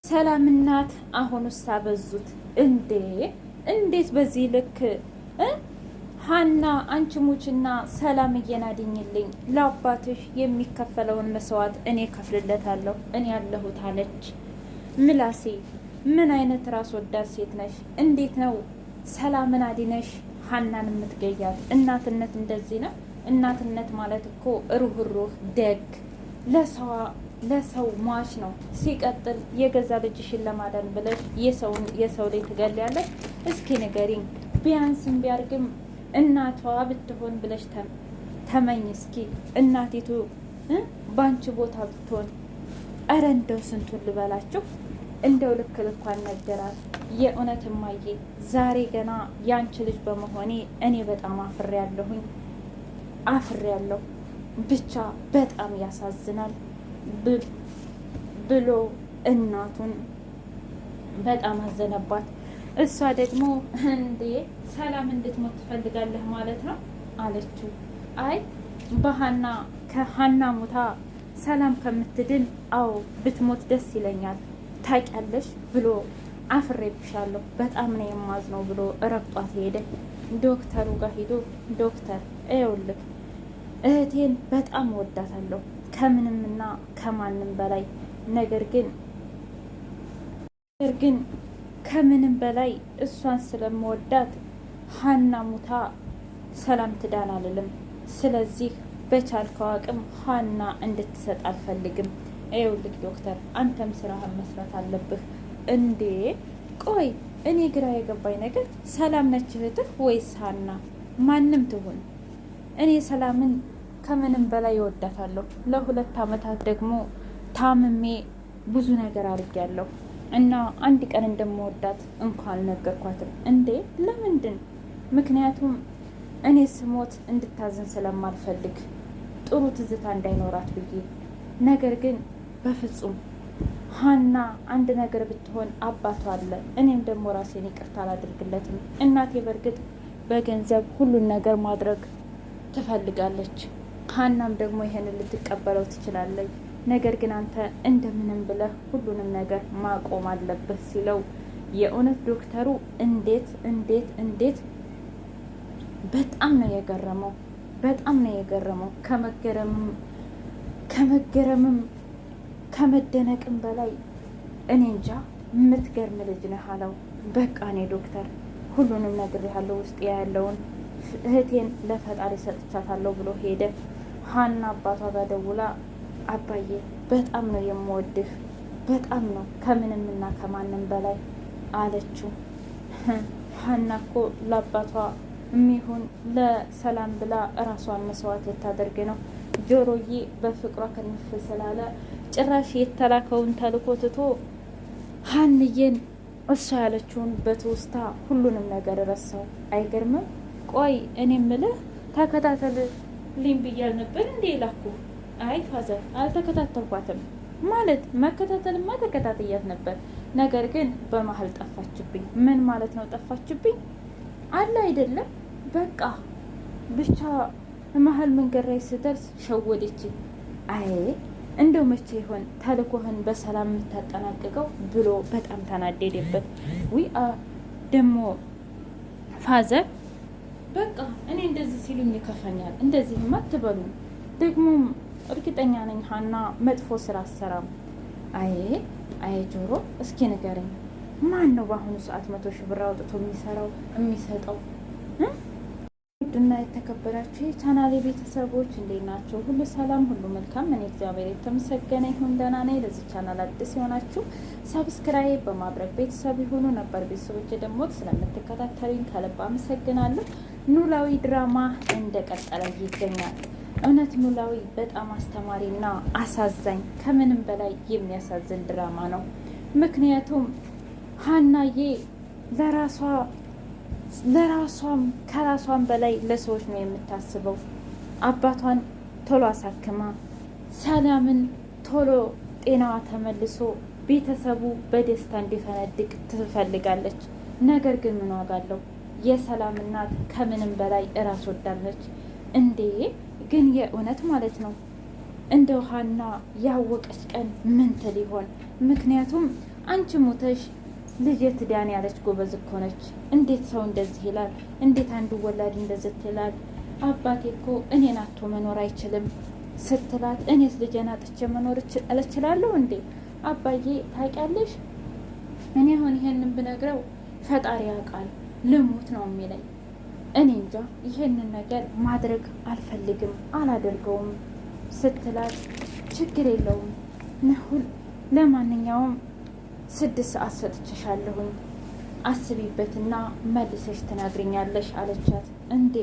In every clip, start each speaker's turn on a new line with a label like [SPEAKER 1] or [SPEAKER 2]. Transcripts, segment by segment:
[SPEAKER 1] ሰላም እናት አሁንስ አበዙት እንዴ! እንዴት በዚህ ልክ ሀና አንቺ ሙችና ሰላም እየናድኝልኝ ለአባትሽ የሚከፈለውን መስዋዕት እኔ ከፍልለታለሁ እኔ ያለሁት አለች። ምላሴ ምን አይነት ራስ ወዳድ ሴት ነሽ? እንዴት ነው ሰላምን አዲነሽ ሀናን የምትገያት? እናትነት እንደዚህ ነው? እናትነት ማለት እኮ ሩህሩህ ደግ ለሰው ሟች ነው። ሲቀጥል የገዛ ልጅሽን ለማዳን ብለሽ የሰው ላይ ትገሊያለሽ? እስኪ ንገሪኝ። ቢያንስም ቢያርግም እናቷ ብትሆን ብለሽ ተመኝ እስኪ። እናቲቱ በአንቺ ቦታ ብትሆን እረ እንደው ስንቱን ልበላችሁ። እንደው ልክ ልኳን ነገራት። የእውነት እማዬ ዛሬ ገና ያንቺ ልጅ በመሆኔ እኔ በጣም አፍሬያለሁ። ብቻ በጣም ያሳዝናል ብሎ እናቱን በጣም አዘነባት። እሷ ደግሞ እንዴ ሰላም እንድትሞት ትፈልጋለህ ማለት ነው አለችው። አይ ከሀና ሞታ ሰላም ከምትድን አዎ ብትሞት ደስ ይለኛል ታውቂያለሽ ብሎ አፍሬብሻለሁ በጣም ነው የማዝነው ብሎ ረግጧት ሄደ። ዶክተሩ ጋር ሄዶ ዶክተር ይኸውልህ እህቴን በጣም ወዳታለሁ ከምንምና ከማንም በላይ ነገር ግን ከምንም በላይ እሷን ስለምወዳት ሀና ሙታ ሰላም ትዳን አልልም። ስለዚህ በቻልከው አቅም ሀና እንድትሰጥ አልፈልግም። ይኸውልህ ዶክተር አንተም ስራህን መስራት አለብህ። እንዴ ቆይ እኔ ግራ የገባኝ ነገር ሰላም ነች እህትህ ወይስ ሀና? ማንም ትሁን እኔ ሰላምን ከምንም በላይ እወዳታለሁ። ለ2 ዓመታት ደግሞ ታምሜ ብዙ ነገር አድርጌያለሁ እና አንድ ቀን እንደምወዳት እንኳን አልነገርኳትም። እንዴ ለምንድን? ምክንያቱም እኔ ስሞት እንድታዝን ስለማልፈልግ ጥሩ ትዝታ እንዳይኖራት ብዬ። ነገር ግን በፍጹም ሀና አንድ ነገር ብትሆን አባቷ አለ። እኔም ደግሞ ራሴን ይቅርታ አላደርግለትም። እናቴ በእርግጥ በገንዘብ ሁሉን ነገር ማድረግ ትፈልጋለች። ሀናም ደግሞ ይሄንን ልትቀበለው ትችላለች። ነገር ግን አንተ እንደምንም ብለህ ሁሉንም ነገር ማቆም አለብህ ሲለው የእውነት ዶክተሩ እንዴት በጣም ነው የገረመው። ከመገረምም ከመደነቅም በላይ እኔ እንጃ የምትገርም ልጅ ነህ አለው። በቃ እኔ ዶክተር ሁሉንም ነግሬሃለሁ፣ ውስጥ ያለውን እህቴን ለፈጣሪ ሰጥቻታለሁ ብሎ ሄደ። ሀና አባቷ ጋር ደውላ አባዬ በጣም ነው የምወድህ በጣም ነው ከምንም እና ከማንም በላይ አለችው። ሀና እኮ ለአባቷ የሚሆን ለሰላም ብላ እራሷን መስዋዕት ልታደርግ ነው። ጆሮዬ በፍቅሯ ክንፍ ስላለ ጭራሽ የተላከውን ተልኮ ትቶ ሀንዬን እሷ ያለችውን በትውስታ ሁሉንም ነገር ረሳው። አይገርምም? ቆይ እኔ ምልህ ተከታተል ልኝ ብያል ነበር እንዴ ላኩ? አይ ፋዘር አልተከታተልኳትም። ማለት መከታተልማ ተከታትያት ነበር፣ ነገር ግን በመሀል ጠፋችብኝ። ምን ማለት ነው ጠፋችብኝ? አለ አይደለም በቃ ብቻ መሀል መንገድ ላይ ስደርስ ሸወደችኝ። አይ እንደው መቼ ይሆን ተልኮህን በሰላም የምታጠናቅቀው ብሎ በጣም ተናደደበት። ደግሞ ፋዘር በቃ እኔ እንደዚህ ሲሉኝ ይከፋኛል። እንደዚህማ አትበሉ። ደግሞም እርግጠኛ ነኝ ሀና መጥፎ ስራ አሰራም። አይ ጆሮ እስኪ ንገረኝ፣ ማን ነው በአሁኑ ሰዓት 100 ሺህ ብር አውጥቶ የሚሰጠው? ውድና የተከበራችሁ የቻናሌ ቤተሰቦች እንዴት ናቸው? ሁሉ ሰላም፣ ሁሉ መልካም። እኔ እግዚአብሔር የተመሰገነ ይሁን ደህና ነኝ። ለዚህ ቻናል አዲስ የሆናችሁ ሰብስክራይብ በማድረግ ቤተሰብ የሆኑ ነበር ቤተሰቦች ደግሞ ስለምትከታተሉኝ ከልብ አመሰግናለሁ። ኖላዊ ድራማ እንደቀጠለ ይገኛል። እውነት ኖላዊ በጣም አስተማሪና አሳዛኝ ከምንም በላይ የሚያሳዝን ድራማ ነው። ምክንያቱም ሀናዬ ለራሷም ከራሷም በላይ ለሰዎች ነው የምታስበው። አባቷን ቶሎ አሳክማ ሰላምን ቶሎ ጤናዋ ተመልሶ ቤተሰቡ በደስታ እንዲፈነድቅ ትፈልጋለች። ነገር ግን ምን ዋጋ አለው? የሰላም እናት ከምንም በላይ እራስ ወዳለች። እንዴ ግን የእውነት ማለት ነው እንደው ሀና ያወቀች ቀን ምን ትል ይሆን? ምክንያቱም አንቺ ሞተሽ ልጅ ትዳን ያለች ጎበዝ እኮ ነች። እንዴት ሰው እንደዚህ ይላል? እንዴት አንዱ ወላድ እንደዚህ ይላል? አባቴ እኮ እኔን አቶ መኖር አይችልም ስትላት፣ እኔስ ልጄን አጥቼ መኖር እችላለሁ እንዴ? አባዬ ታውቂያለሽ፣ እኔ አሁን ይሄንን ብነግረው ፈጣሪ ያውቃል ልሙት ነው የሚለኝ። እኔ እንጃ ይሄንን ነገር ማድረግ አልፈልግም አላደርገውም ስትላት፣ ችግር የለውም ነሁል፣ ለማንኛውም 6 ሰዓት ሰጥቼሻለሁኝ አስቢበትና መልሰሽ ትናግሪኛለሽ አለቻት። እንዴ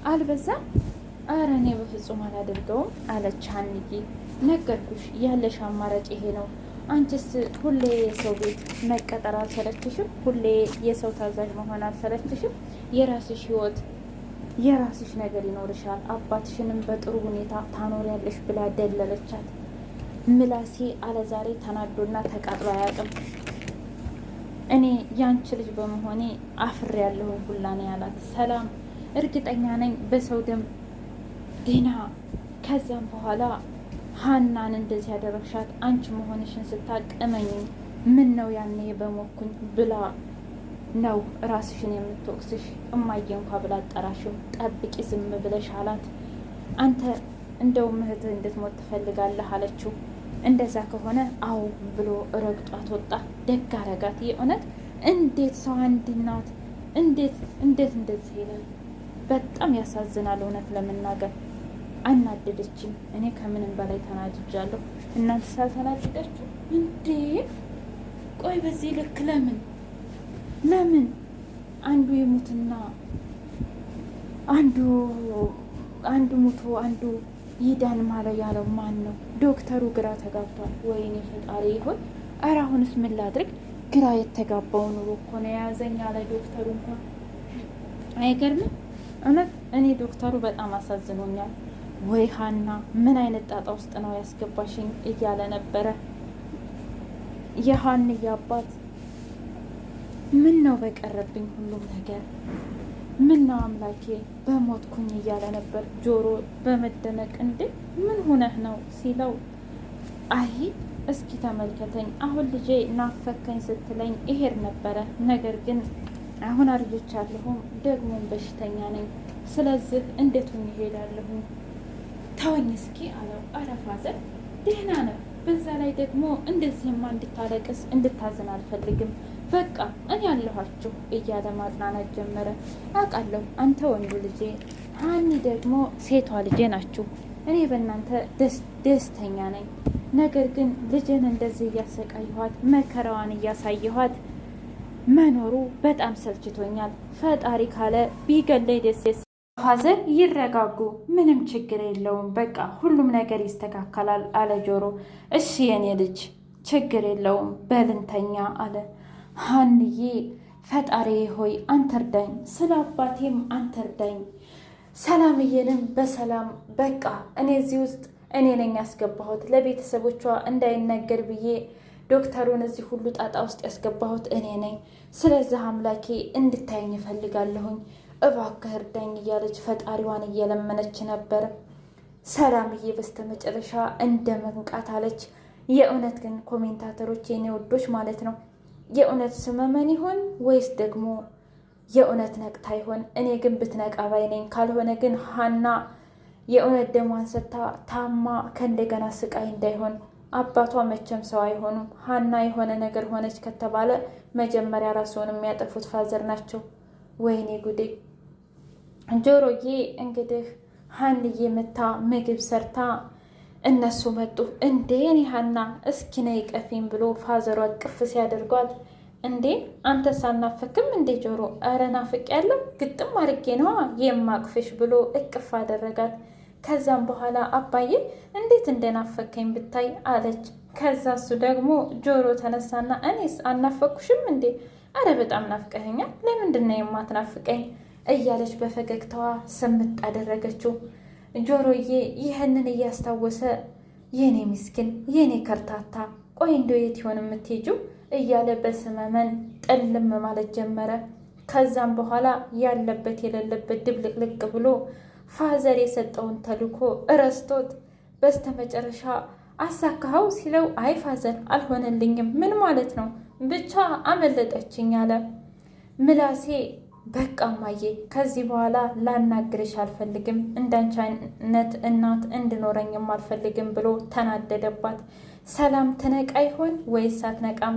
[SPEAKER 1] አልበዛም? አረ እኔ በፍጹም አላደርገውም አለች ሀንዬ። ነገርኩሽ ያለሽ አማራጭ ይሄ ነው። አንቺስ ሁሌ የሰው ቤት መቀጠር አልሰለችሽም? ሁሌ የሰው ታዛዥ መሆን አልሰለችሽም? የራስሽ ህይወት የራስሽ ነገር ይኖርሻል። አባትሽንም በጥሩ ሁኔታ ታኖሪያለሽ ብላ ደለለቻት። ምላሴ አለዛሬ ተናዶና ተቃጥሎ አያውቅም። እኔ ያንቺ ልጅ በመሆኔ አፍሬያለሁ ሁላ ነው ያላት። ሰላም እርግጠኛ ነኝ በሰው ደም ዲና። ከዚያም በኋላ ሀናን እንደዚህ ያደረግሻት አንቺ መሆንሽን ስታውቅ እመኚኝ፣ ምን ነው ያኔ በሞኩኝ ብላ ነው ራስሽን የምትወቅስሽ። እማዬ እንኳ ብላ አጠራሽም፣ ጠብቂ ዝም ብለሽ አላት። አንተ እንደውም እህትህ እንድትሞት ትፈልጋለህ አለችው። እንደዛ ከሆነ አዎ ብሎ ረግጧት ወጣ። ደግ አረጋት። የእውነት እንዴት ሰው አንድ እናት እንዴት እንደዚህ ይላል? በጣም ያሳዝናል። እውነት ለመናገር አናደደችኝ። እኔ ከምንም በላይ ተናድጃለሁ። እናንተ ሳልተናደዳችሁ እንዴ? ቆይ በዚህ ልክ ለምን አንዱ ይሙትና አንዱ ሙቶ አንዱ ይዳን ማለት ያለው ማን ነው? ዶክተሩ ግራ ተጋብቷል። ወይኔ ፈጣሪ ይሆን? ኧረ አሁንስ ምን ላድርግ? ግራ የተጋባው ኑሮ እኮ ነው የያዘኝ አለ ዶክተሩ። እንኳን አይገርምም? እውነት እኔ ዶክተሩ በጣም አሳዝኖኛል። ወይ ሀና ምን አይነት ጣጣ ውስጥ ነው ያስገባሽኝ እያለ ነበረ። የሀንዬ አባት ምን ነው በቀረብኝ ሁሉም ነገር፣ ምን ነው አምላኬ በሞትኩኝ እያለ ነበር። ጆሮ በመደነቅ እንዴ ምን ሆነህ ነው ሲለው፣ አይ እስኪ ተመልከተኝ፣ አሁን ልጄ ናፈከኝ ስትለኝ ይሄድ ነበረ። ነገር ግን አሁን አርጅቻለሁም ደግሞም በሽተኛ ነኝ። ስለዚህ እንዴት ሆኜ እሄዳለሁ? ተወኝ እስኪ አለው። ኧረ ፋዘር ደህና ነው። በዛ ላይ ደግሞ እንደዚህማ እንድታለቅስ እንድታዝን አልፈልግም። በቃ እኔ ያለኋችሁ እያለ ማጽናናት ጀመረ። አውቃለሁ አንተ ወንዱ ልጄ፣ ሀኒ ደግሞ ሴቷ ልጄ ናችሁ። እኔ በእናንተ ደስተኛ ነኝ። ነገር ግን ልጄን እንደዚህ እያሰቃየኋት መከራዋን እያሳየኋት መኖሩ በጣም ሰልችቶኛል። ፈጣሪ ካለ ቢገለይ ደስ። ፋዘር ይረጋጉ፣ ምንም ችግር የለውም፣ በቃ ሁሉም ነገር ይስተካከላል አለ ጆሮ። እሺ የኔ ልጅ ችግር የለውም በልንተኛ አለ። ሀንዬ ፈጣሪ ሆይ አንተ እርዳኝ፣ ስለ አባቴም አንተ እርዳኝ፣ ሰላምዬንም በሰላም በቃ እኔ እዚህ ውስጥ እኔ ነኝ ያስገባሁት፣ ለቤተሰቦቿ እንዳይነገር ብዬ ዶክተሩን እዚህ ሁሉ ጣጣ ውስጥ ያስገባሁት እኔ ነኝ። ስለዚህ አምላኬ እንድታየኝ እፈልጋለሁኝ፣ እባክህ እርዳኝ እያለች ፈጣሪዋን እየለመነች ነበር። ሰላምዬ በስተመጨረሻ እንደ መንቃት አለች። የእውነት ግን ኮሜንታተሮች የኔ ወዶች ማለት ነው የእውነት ስመመን ይሆን ወይስ ደግሞ የእውነት ነቅታ ይሆን? እኔ ግን ብትነቃ ባይ ነኝ። ካልሆነ ግን ሀና የእውነት ደሟን ሰጥታ ታማ ከእንደገና ስቃይ እንዳይሆን። አባቷ መቼም ሰው አይሆኑም። ሀና የሆነ ነገር ሆነች ከተባለ መጀመሪያ ራስዎን የሚያጠፉት ፋዘር ናቸው። ወይኔ ጉዴ! ጆሮዬ እንግዲህ ሀንዬ መታ ምግብ ሰርታ እነሱ መጡ። እንዴ እኔ ሀና እስኪ ነይ ቀፊኝ ብሎ ፋዘሯ ቅፍ ሲያደርጓት፣ እንዴ አንተ ሳናፍክም እንዴ ጆሮ? ኧረ ናፍቄያለሁ፣ ግጥም አድርጌ ነዋ የማቅፍሽ ብሎ እቅፍ አደረጋት። ከዛም በኋላ አባዬ እንዴት እንደናፈከኝ ብታይ አለች። ከዛ እሱ ደግሞ ጆሮ ተነሳና እኔስ አናፈኩሽም እንዴ? አረ በጣም ናፍቀኸኛል፣ ለምንድን ነው የማትናፍቀኝ? እያለች በፈገግታዋ ስምጥ አደረገችው። ጆሮዬ ይህንን እያስታወሰ የኔ ምስኪን የኔ ከርታታ፣ ቆይ እንደው የት ይሆን የምትሄጂው? እያለ በስመመን ጥልም ማለት ጀመረ። ከዛም በኋላ ያለበት የሌለበት ድብልቅልቅ ብሎ ፋዘር የሰጠውን ተልኮ እረስቶት በስተመጨረሻ አሳካኸው ሲለው አይ ፋዘር አልሆነልኝም። ምን ማለት ነው? ብቻ አመለጠችኝ አለ ምላሴ። በቃ እማዬ ከዚህ በኋላ ላናግርሽ አልፈልግም፣ እንዳንቺ አይነት እናት እንድኖረኝም አልፈልግም ብሎ ተናደደባት። ሰላም ትነቃ ይሆን ወይስ አትነቃም?